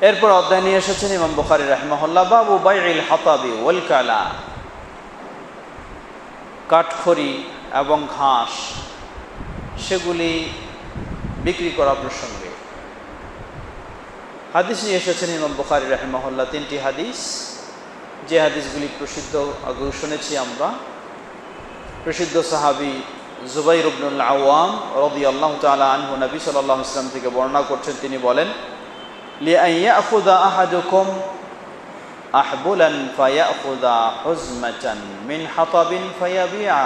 এরপর অধ্যায় নিয়ে এসেছেন ইমাম বুখারী রাহিমাহুল্লাহ, বাবু বাইইল হাতাবি ওয়াল কালা, কাঠখড়ি এবং ঘাস সেগুলি বিক্রি করা প্রসঙ্গে। হাদিস নিয়ে এসেছেন ইমাম বুখারী রাহিমাহুল্লাহ, 3টি হাদিস, যে হাদিসগুলি প্রসিদ্ধ আগেও শুনেছি আমরা। প্রসিদ্ধ সাহাবী জুবাইর ইবনুল আওয়াম রাদিয়াল্লাহু তাআলা আনহু নবী সাল্লাল্লাহু আলাইহি ওয়াসাল্লাম থেকে বর্ণনা করছেন, তিনি বলেন, লিআন ইয়াখুযা আহাদুকুম আহবুলান ফায়াখুযা হুজমাতান মিন হাতাবিন ফায়াবিআ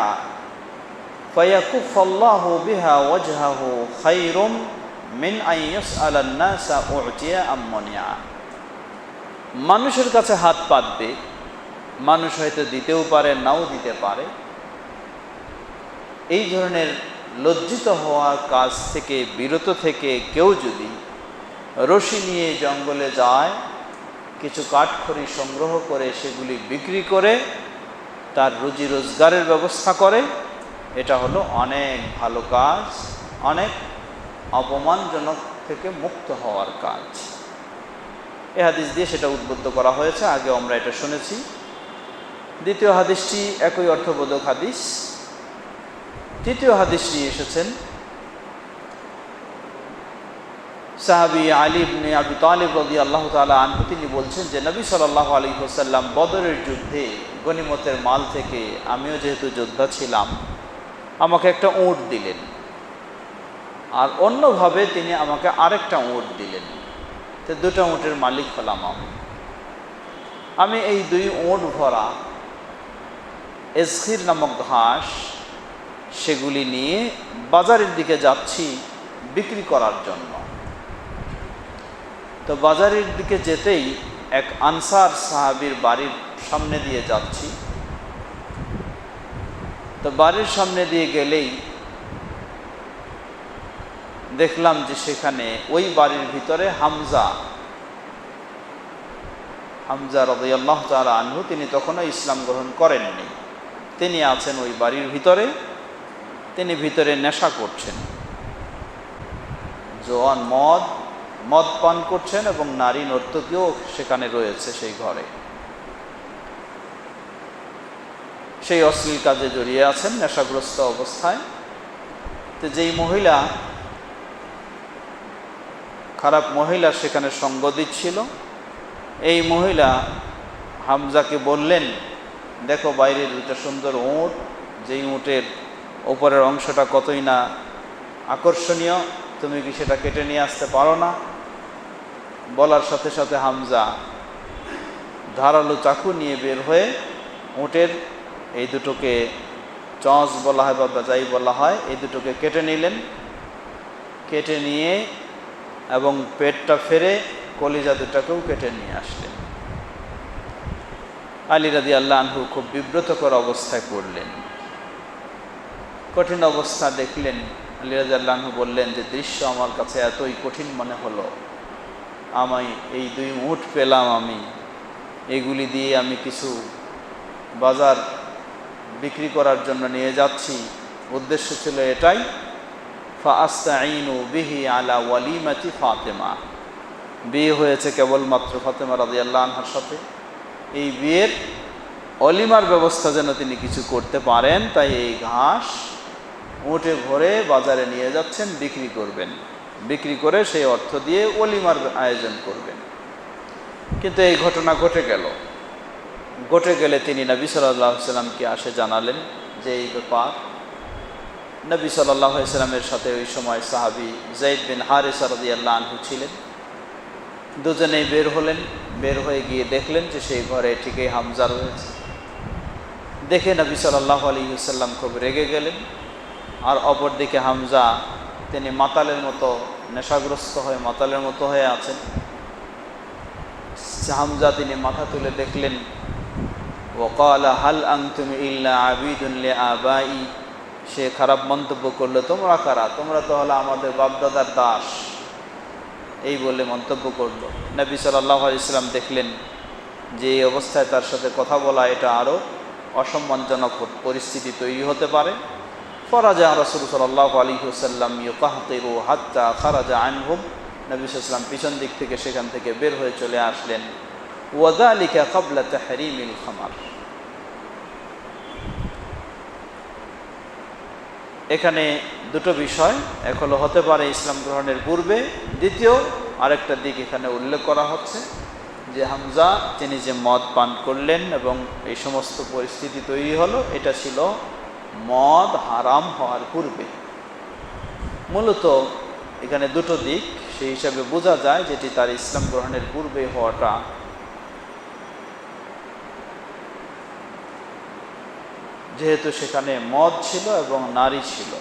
ফায়াকুফাল্লাহু বিহা ওয়াজহাহু খায়রুম মিন আন ইয়াসআলান নাসা উ'তিয়া আম মুনিআ। মানুষের কাছে হাত পাতবে, মানুষ হয়তো দিতেও পারে, নাও দিতে পারে। এই ধরনের লজ্জিত হওয়ার কাজ থেকে বিরত থেকে কেউ যদি রশি নিয়ে জঙ্গলে যায়, কিছু কাঠখড়ি সংগ্রহ করে সেগুলি বিক্রি করে তার রুজি রোজগারের ব্যবস্থা করে, এটা হলো অনেক ভালো কাজ, অনেক অপমানজনক থেকে মুক্ত হওয়ার কাজ। এই হাদিস দিয়ে সেটা উদ্বুদ্ধ করা হয়েছে, আগে আমরা এটা শুনেছি। দ্বিতীয় হাদিসটি একই অর্থবোধক হাদিস। তৃতীয় হাদিস নিয়ে এসেছেন সাহাবী আলী ইবনে আবি তালিব রাদিয়াল্লাহু তাআলা আনহু, তিনি বলছেন যে নবী সাল্লাল্লাহু আলাইহি ওয়াসাল্লাম বদরের যুদ্ধে গনিমতের মাল থেকে, আমিও যেহেতু যোদ্ধা ছিলাম, আমাকে একটা উট দিলেন, আর অন্যভাবে তিনি আমাকে আরেকটা উট দিলেন। তো দুটো উটের মালিক হলাম আমি। এই 2 উট ভরা এজখির নামক ঘাস সেগুলি নিয়ে বাজারের দিকে যাচ্ছি বিক্রি করার জন্য। তো বাজারের দিকে যেতেই এক আনসার সাহাবীর বাড়ির সামনে দিয়ে যাচ্ছি। তো বাড়ির সামনে দিয়ে গেলেই দেখলাম যে সেখানে ওই বাড়ির ভিতরে হামজা রাদিয়াল্লাহু তাআলা আনহু, তিনি তখনও ইসলাম গ্রহণ করেননি। তিনি আছেন ওই বাড়ির ভিতরে, তিনি ভিতরে নেশা করছেন, জোয়ান মদ পান করছেন এবং নারী নর্তকীও সেখানে রয়েছে সেই ঘরে। সেই অশ্লীল কাজে জড়িয়ে আছেন নেশাগ্রস্ত অবস্থায়। তো যেই মহিলা, খারাপ মহিলা সেখানে সঙ্গ দিচ্ছিল, এই মহিলা হামজাকে বললেন, দেখো বাইরে 2টা সুন্দর উট, যেই উটের ওপরের অংশটা কতই না আকর্ষণীয়, তুমি কি সেটা কেটে নিয়ে আসতে পারো না? বলার সাথে সাথে হামজা ধারালো চাকু নিয়ে বের হয়ে উটের এই দুটোকে, চঁচ বলা হয় বা যাই বলা হয়, এই দুটোকে কেটে নিলেন। কেটে নিয়ে এবং পেটটা ফেরে কলিজা দুটাকেও কেটে নিয়ে আসলেন। আলী রাদিয়াল্লাহু আনহু খুব বিব্রতকর অবস্থায় পড়লেন, কঠিন অবস্থা দেখলেন। আলী রাদিয়াল্লাহু আনহু বললেন যে দৃশ্য আমার কাছে এতই কঠিন মনে হলো, আমি এই 2 উট পেলাম, আমি এগুলি দিয়ে আমি কিছু বাজার বিক্রি করার জন্য নিয়ে যাচ্ছি, উদ্দেশ্য ছিল এটাই, ফাআস্তাঈনু বিহি আলা ওয়ালিমাতি ফাতেমা। বিয়ে হয়েছে কেবলমাত্র ফাতেমা রাদিয়াল্লাহু আনহার সাথে, এই বিয়ের অলিমার ব্যবস্থা যেন তিনি কিছু করতে পারেন, তাই এই ঘাস উটে ভরে বাজারে নিয়ে যাচ্ছেন, বিক্রি করবেন, বিক্রি করে সেই অর্থ দিয়ে অলিমার আয়োজন করবেন। কিন্তু এই ঘটনা ঘটে গেলে তিনি নবী সাল্লাল্লাহু আলাইহি ওয়াসাল্লামকে আসে জানালেন যে এই ব্যাপার। নবী সাল্লাল্লাহু আলাইহি ওয়াসাল্লামের সাথে ওই সময় সাহাবী যায়েদ বিন হারিসা রাদিয়াল্লাহু আনহু ছিলেন। দুজনেই বের হলেন, বের হয়ে গিয়ে দেখলেন যে সেই ঘরে ঠিকই হামজা রয়েছে। দেখে নবী সাল্লাল্লাহু আলাইহি ওয়াসাল্লাম খুব রেগে গেলেন। আর অপরদিকে হামজা, তিনি মাতালের মতো, নেশাগ্রস্ত হয়ে মাতালের মতো হয়ে আছেন। হামজা তিনি মাথা তুলে দেখলেন, ওয়াকালা হাল আনতুম ইল্লা আবিদুন লিআবাই, সে খারাপ মন্তব্য করলো, তোমরা কারা, তোমরা তো হলো আমাদের বাপদাদার দাস, এই বলে মন্তব্য করলো। নবী সাল্লাল্লাহু আলাইহি ওয়াসাল্লাম দেখলেন যে এই অবস্থায় তার সাথে কথা বলা এটা আরও অসম্মানজনক পরিস্থিতি তৈরি হতে পারে। ফরাজা রাসূল সাল্লাল্লাহু আলাইহি ওয়াসাল্লাম ইউকাহতিরু হাত্তা খারাজা আনহুম নবী সাল্লাল্লাহু আলাইহি ওয়াসাল্লাম পিছন দিক থেকে সেখান থেকে বের হয়ে চলে আসলেন। ওয়াযালিকা ক্বাবলা তাহরিমিল খামার। এখানে দুটো বিষয়, এক হলো হতে পারে ইসলাম গ্রহণের পূর্বে, দ্বিতীয় আরেকটা দিক এখানে উল্লেখ করা হচ্ছে যে হামজা তিনি যে মদ পান করলেন এবং এই সমস্ত পরিস্থিতি তৈরি হলো, এটা ছিল মদ হারাম হওয়ার পূর্বে। মূলত এখানে দুটো দিক সেই হিসাবে বোঝা যায় যেটি তার ইসলাম গ্রহণের পূর্বে হওয়াটা যেহেতু সেখানে মদ ছিল এবং নারী ছিল।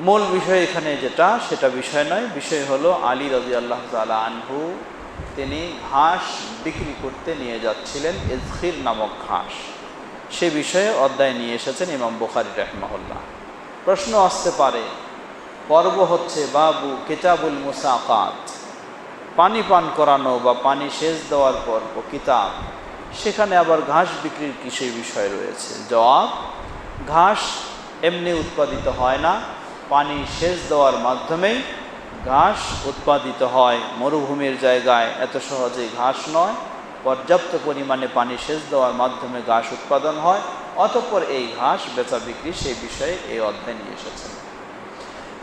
মূল বিষয় এখানে যেটা, সেটা বিষয় নয়, বিষয় হলো আলী রাদিয়াল্লাহু তাআলা আনহু তিনি ঘাস বিক্রি করতে নিয়ে যাচ্ছিলেন, ইজখির নামক ঘাস। সে বিষয়ে অধ্যায় নিয়ে এসেছেন ইমাম বুখারী রাহিমাহুল্লাহ। প্রশ্ন আসতে পারে, পর্ব হচ্ছে বাবু কিতাবুল মুসাকাত, পানি পান করানো বা পানি সেচ দেওয়ার পর্ব কিতাব, সেখানে আবার ঘাস বিক্রির কি সেই বিষয় রয়েছে? জবাব, ঘাস এমনি উৎপাদিত হয় না, পানি সেচ দেওয়ার মাধ্যমেই ঘাস উৎপাদিত হয়। মরুভূমির জায়গায় এত সহজেই ঘাস নয়, পর্যাপ্ত পরিমাণে পানি সেচ দেওয়ার মাধ্যমে ঘাস উৎপাদন হয়। অতঃপর এই ঘাস বেচা বিক্রি সেই বিষয়ে এই অধ্যায় নিয়ে এসেছেন।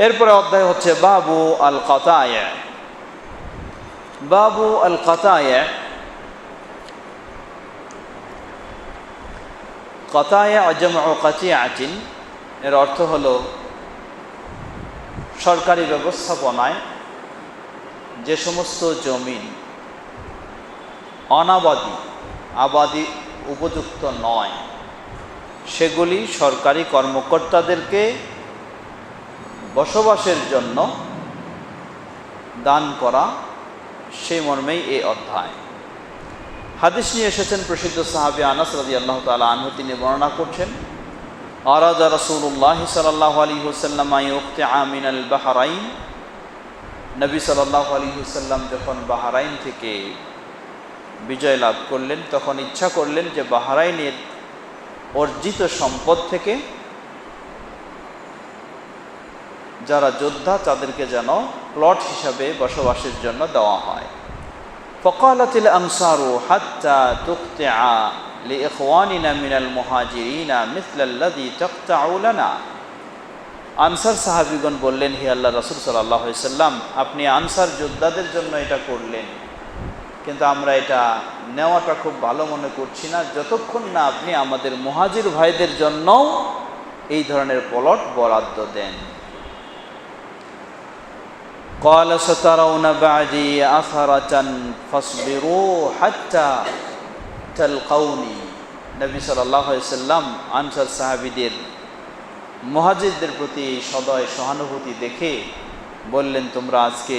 এরপরে অধ্যায় হচ্ছে বাবু আল কাতায়া। বাবু আল কাতায়া, কাতায়া জামউ কাতিআতিন, এর অর্থ হলো সরকারি ব্যবস্থাপনায় যে সমস্ত জমিন অনাবাদি, আবাদি উপযুক্ত নয়, সেগুলি সরকারি কর্মকর্তাদেরকে বসবাসের জন্য দান করা, সেই মর্মেই এই অধ্যায়। হাদিস নিয়ে এসেছেন প্রসিদ্ধ সাহাবী আনাস রাদিয়াল্লাহু তাআলা আনহু, তিনি বর্ণনা করছেন, আরাদা রাসূলুল্লাহ সাল্লাল্লাহু আলাইহি ওয়াসাল্লাম ইউকতিআ মিনাল বাহরাইন। নবী সাল্লাল্লাহু আলাইহি ওয়াসাল্লাম যখন বাহরাইন থেকে বিজয় লাভ করলেন, তখন ইচ্ছা করলেন যে বাহরাইনের অর্জিত সম্পদ থেকে যারা যোদ্ধা তাদেরকে যেন প্লট হিসাবে বসবাসের জন্য দেওয়া হয়। ফাকালাতিল আনসারু হাত্তা তুকতিআ লিইখওয়ানিনা মিনাল মুহাজিরিনা মিসলাল্লাযী তাকতাউ লানা। আনসার সাহাবীগণ বললেন, হে আল্লাহর রাসূল সাল্লাল্লাহু আলাইহি ওয়াসাল্লাম, আপনি আনসার যোদ্ধাদের জন্য এটা করলেন, কিন্তু আমরা এটা নেওয়াটা খুব ভালো মনে করছি না, যতক্ষণ না আপনি আমাদের মুহাজির ভাইদের জন্যও এই ধরনের প্লট বরাদ্দ দেন। قال سترون بعدي أثرة فاصبروا حتى تلقوني। নবী সাল্লাল্লাহু আলাইহি ওয়াসাল্লাম আনসার সাহাবীদের, মুহাজিরদের প্রতি সদয় সহানুভূতি দেখে বললেন, তোমরা আজকে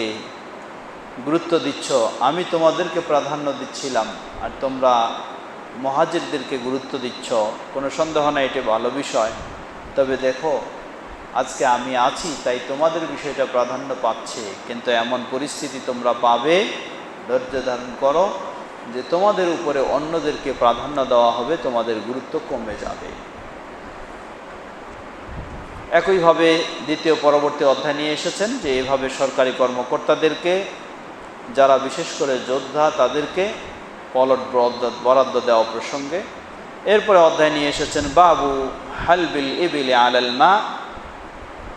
গুরুত্ব দিচ্ছ, আমি তোমাদেরকে প্রাধান্য দিচ্ছিলাম আর তোমরা মুহাজিরদেরকে গুরুত্ব দিচ্ছ, কোনো সন্দেহ নাই এটা ভালো বিষয়। তবে দেখো, আজকে আমি আছি তাই তোমাদের বিষয়টা প্রাধান্য পাচ্ছে, কিন্তু এমন পরিস্থিতি তোমরা পাবে, ধৈর্য ধারণ করো, যে তোমাদের উপরে অন্যদেরকে প্রাধান্য দেওয়া হবে, তোমাদের গুরুত্ব কমে যাবে। একইভাবে দ্বিতীয় পরবর্তী অধ্যায় নিয়ে এসেছেন যে এভাবে সরকারি কর্মকর্তাদেরকে, যারা বিশেষ করে যোদ্ধা, তাদেরকে প্লট বরাদ্দ দেওয়া প্রসঙ্গে। এরপরে অধ্যায় নিয়ে এসেছেন বাবু হালবিল ইবিলি আলাল মা,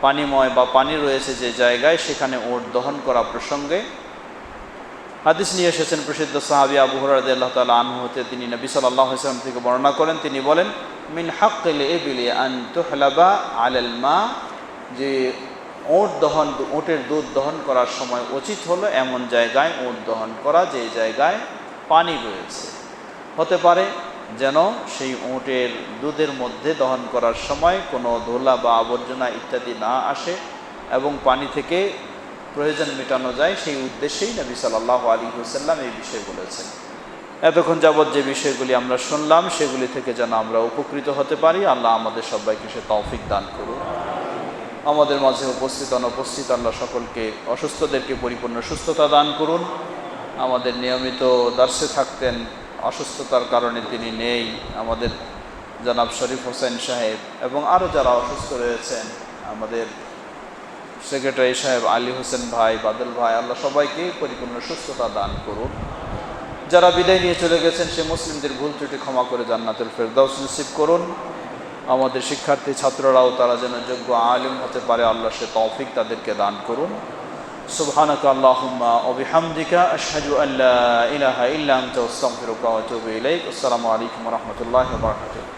পানিময় বা পানি রয়েছে যে জায়গায়, সেখানে উট দহন করা প্রসঙ্গে। হাদিস নিয়ে এসেছেন প্রসিদ্ধ সাহাবী আবু হুরায়রা রাদিয়াল্লাহু তাআলা আনহু হতে, তিনি নবী সাল্লাল্লাহু আলাইহি ওয়াসাল্লাম থেকে বর্ণনা করেন, তিনি বলেন, মিন হাক্কিল ইবিলি আন তুহলাবা আলাল মা, যে উটের দুধ দহন করার সময় উচিত হলো এমন জায়গায় উট দহন করা যে জায়গায় পানি রয়েছে। হতে পারে যেন সেই উটের দুধের মধ্যে দহন করার সময় কোনো ধুলা বা আবর্জনা ইত্যাদি না আসে এবং পানি থেকে প্রয়োজন মেটানো যায়, সেই উদ্দেশ্যেই নবী সাল্লাল্লাহু আলাইহি ওয়াসাল্লাম এই বিষয় বলেছেন। এতক্ষণ যাবৎ যে বিষয়গুলি আমরা শুনলাম, সেগুলি থেকে যেন আমরা উপকৃত হতে পারি। আল্লাহ আমাদের সবাইকে সে তৌফিক দান করুন। আমাদের মাঝে উপস্থিত অনুপস্থিত আল্লাহ সকলকে, অসুস্থদেরকে পরিপূর্ণ সুস্থতা দান করুন। আমাদের নিয়মিত দার্সে থাকতেন, অসুস্থতার কারণে তিনি নেই, আমাদের জনাব শরীফ হোসেন সাহেব এবং আরও যারা অসুস্থ রয়েছেন, আমাদের সেক্রেটারি সাহেব আলী হোসেন ভাই, বাদল ভাই, আল্লাহ সবাইকে পরিপূর্ণ সুস্থতা দান করুন। যারা বিদায় নিয়ে চলে গেছেন সে মুসলিমদের ভুল ত্রুটি ক্ষমা করে জান্নাতুল ফেরদাউস নসিব করুন। আমাদের শিক্ষার্থী ছাত্ররাও তারা যেন যোগ্য আলিম হতে পারে, আল্লাহ সে তৌফিক তাদেরকে দান করুন। সুবহানাকা আল্লাহুম্মা ওয়া বিহামদিকা আশহাদু আল্লা ইলাহা ইল্লা আনতা আস্তাগফিরুকা ওয়া আতুবু ইলাইক। আসসালামু আলাইকুম ওয়া রাহমাতুল্লাহি ওয়া বারাকাতুহু।